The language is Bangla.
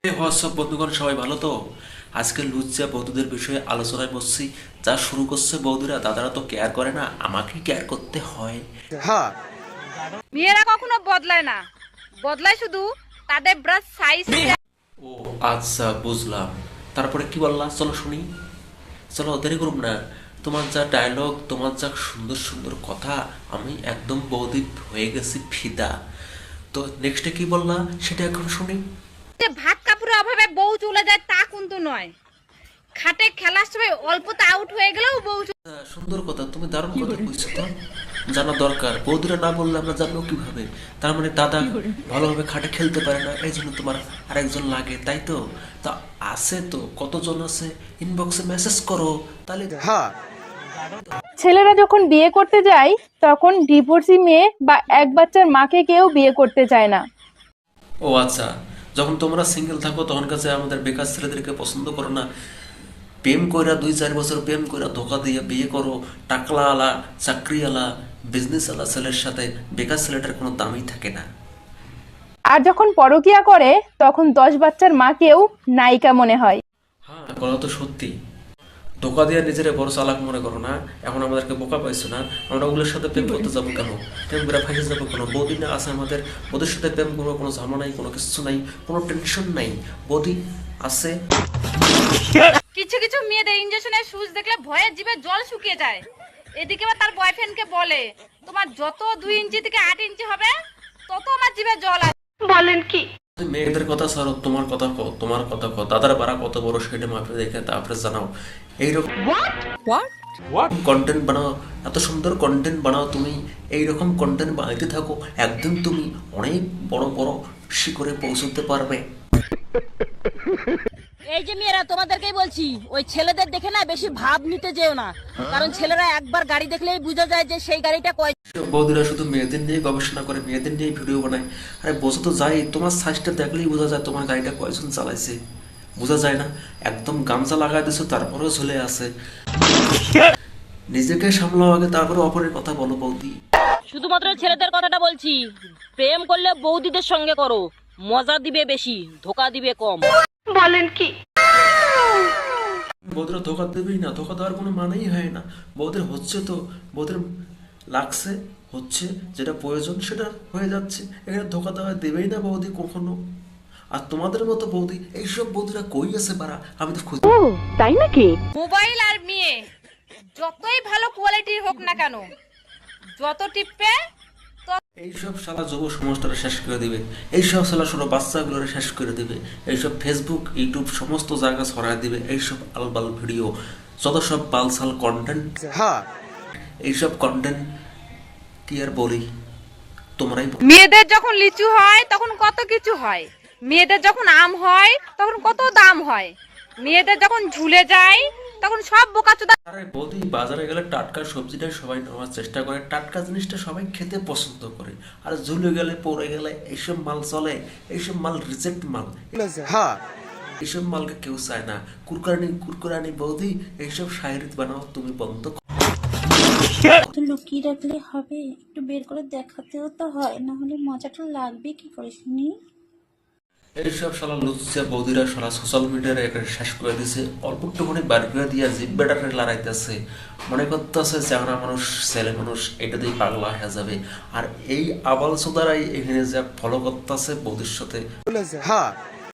হোয়াটসঅ্যাপ বন্ধুগণ, সবাই ভালো তো? আজকে লুচ্চা বৌদিদের বিষয়ে আলোচনায় বসছি। যা শুরু করছে বৌদিরা, দাদারা তো কেয়ার করে না, আমাকেই কেয়ার করতে হয়। মেয়েরা কখনো বদলায় না, বদলায় শুধু তাদের ব্রাশ সাইজ। ও আচ্ছা, বুঝলাম। তারপরে কি বললা, চলো শুনি। চলো দেরি করুম না। তোমার যা ডায়লগ, তোমার যা সুন্দর সুন্দর কথা, আমি একদম বৌদি হয়ে গেছি ফিদা। তো নেক্সটে কি বললা সেটা এখন শুনি। যে ভাত কাপড়ের অভাবে বউ চলে যায় তা কিন্তু নয়, খাটে খেলার সময় অল্পতে আউট হয়ে গেলেও বউ সুন্দর কথা, তুমি দারুণ কথা কইছো। তো জানা দরকার, বৌদিরা না বললে আমরা জানবো কিভাবে? তার মানে দাদা ভালোভাবে খাটে খেলতে পারে না, এই জন্য তোমার আরেকজন লাগে, তাই তো? তা আছে তো, কতজন আছে? ইনবক্সে মেসেজ করো তাহলে। ছেলেরা যখন বিয়ে করতে যায় তখন ডিভোর্সি মেয়ে বা এক বাচ্চার মাকে কেউ বিয়ে করতে চায় না। ও আচ্ছা, যখন তোমরা সিঙ্গেল থাকো তখন কাছে আমাদের বেকার ছেলেদেরকে পছন্দ করো না। প্রেম কইরা 2-4 বছর প্রেম কইরা ধোকা দিয়ে বিয়ে করো টাকলাওয়ালা, চাকরিওয়ালা, বিজনেসওয়ালা ছেলের সাথে। বেকার ছেলেটার কোনো দামই থাকে না। আর যখন পরকীয়া করে তখন 10 বাচ্চার মাকেও নায়িকা মনে হয়। হ্যাঁ, কথা তো সত্যি। ধোকা দিয়ে নিজেরা বড় চালাক মনে করো না, এখন আমাদেরকে বোকা পাইছো না? আমরা ওগুলোর সাথে প্রেম করতে যাবো কেন? প্রেম করে ফাঁসে যাবো কেন? বৌদি না আছে আমাদের, ওদের সাথে প্রেম করবো, কোনো ঝামেলা নাই, কোনো কিছু নাই, কোনো টেনশন নাই। বৌদি আছে। কিছু কিছু মেয়েদের ইনজেকশনের সুচ দেখলে ভয়ে জিভে জল শুকিয়ে যায়। এদিকে আবার তার বয়ফ্রেন্ডকে বলে, তোমার যত 2 ইঞ্চি থেকে 8 ইঞ্চি হবে তত আমার জিভে জল আসে। বলেন কি? মেয়েদের কথা ছাড়ো, তোমার কথা কও, তোমার কথা কও। দাদার বাড়া কত বড় সেটা মাপে দেখে তারপরে জানাও। এইরকম কন্টেন্ট বানাও, এত সুন্দর কন্টেন্ট বানাও তুমি। এইরকম কন্টেন্ট বানাইতে থাকো, একদিন তুমি অনেক বড় বড় শিখরে পৌঁছতে পারবে। এই যে মেয়েরা, তোমাদেরকেই বলছি, ওই ছেলেদের দেখে না বেশি ভাব নিতে যেও না, কারণ ছেলেরা একবার গাড়ি দেখলেই বোঝা যায় যে সেই গাড়িটা কয়। বৌদিরা শুধু মেয়েদের নিয়ে গবেষণা করে, মেয়েদের নিয়ে ভিডিও বানায়। আরে বোঝা তো যায়, তোমার সাইজটা দেখলেই বোঝা যায় তোমার গাড়িটা কয়জন চালাইছে। বোঝা যায় না? একদম গামছা লাগাই দিছো তারপরেও ঝুলে আছে। নিজেকে সামলাও আগে, তারপরে অপরের কথা বলো বৌদি। শুধুমাত্র ছেলেদের কথাটা বলছি, প্রেম করলে বৌদিদের সঙ্গে করো, মজা দিবে বেশি, ধোকা দিবে কম। বলেন কি? বৌদিরা ধোকা দেবেই না, ধোকা দেওয়ার কোনো মানেই হয় না। বৌদের হচ্ছে তো, বৌদের লাগছে, হচ্ছে, যেটা প্রয়োজন সেটা হয়ে যাচ্ছে। এখানে ধোকা দেওয়া দেবেই না বৌদি কখনো। আর তোমাদের মতো বৌদি, এইসব বৌদিরা কই আছে বাড়া? আমি তো খুঁজে। তাই নাকি? মোবাইল আর মেয়ে যতই ভালো কোয়ালিটির হোক না কেন, যত টিপবে এইসব শালা যুব সমাজটারে শেষ করে দিবে। এইসব শালা ছোট বাচ্চাগুলোরে শেষ করে দিবে। এইসব ফেসবুক, ইউটিউব সমস্ত জায়গা ছড়ায় দিবে। এইসব আলবাল ভিডিও, যত সব বালসাল কন্টেন্ট, এইসব কন্টেন্ট কি আর বলি, তোমরাই বলো। মেয়েদের যখন লিচু হয় তখন কত কিছু হয়, মেয়েদের যখন আম হয় তখন কত দাম হয়, মেয়েদের যখন ঝুলে যায় তখন সব বোকাচোদা। আরে বৌদি, বাজারে গেলে টাটকা সবজিটাই সবাই নেওয়ার চেষ্টা করে, টাটকা জিনিসটা সবাই খেতে পছন্দ করে। আর ঝুলে গেলে, পড়ে গেলে এইসব মাল চলে। এইসব মাল রিজেক্ট মাল। এইসব মালকে কেউ চায় না। কুরকুরানি কুরকুরানি বৌদি, এইসব শায়রিত বানাও তুমি বন্ধ করো। তো লুকিয়ে রাখলে হবে, একটু বের করে দেখাতেও তো হয়, না হলে মজাটা লাগবে কি করে শুনি। এইসব শালা লুচ্চা বৌদিরা শালা সোশ্যাল মিডিয়ার একটা শেষ করে দিছে। অল্প একটুখানি বার করে দিয়া জিভ বেটারে লড়াইতেছে, মনে করতেছে চ্যাংড়া মানুষ, ছেলে মানুষ, এটা দিয়ে পাগলা হয়ে যাবে। আর এই আবাল সোদারাই এখানে যা ফলো করতেছে বৌদির সাথে।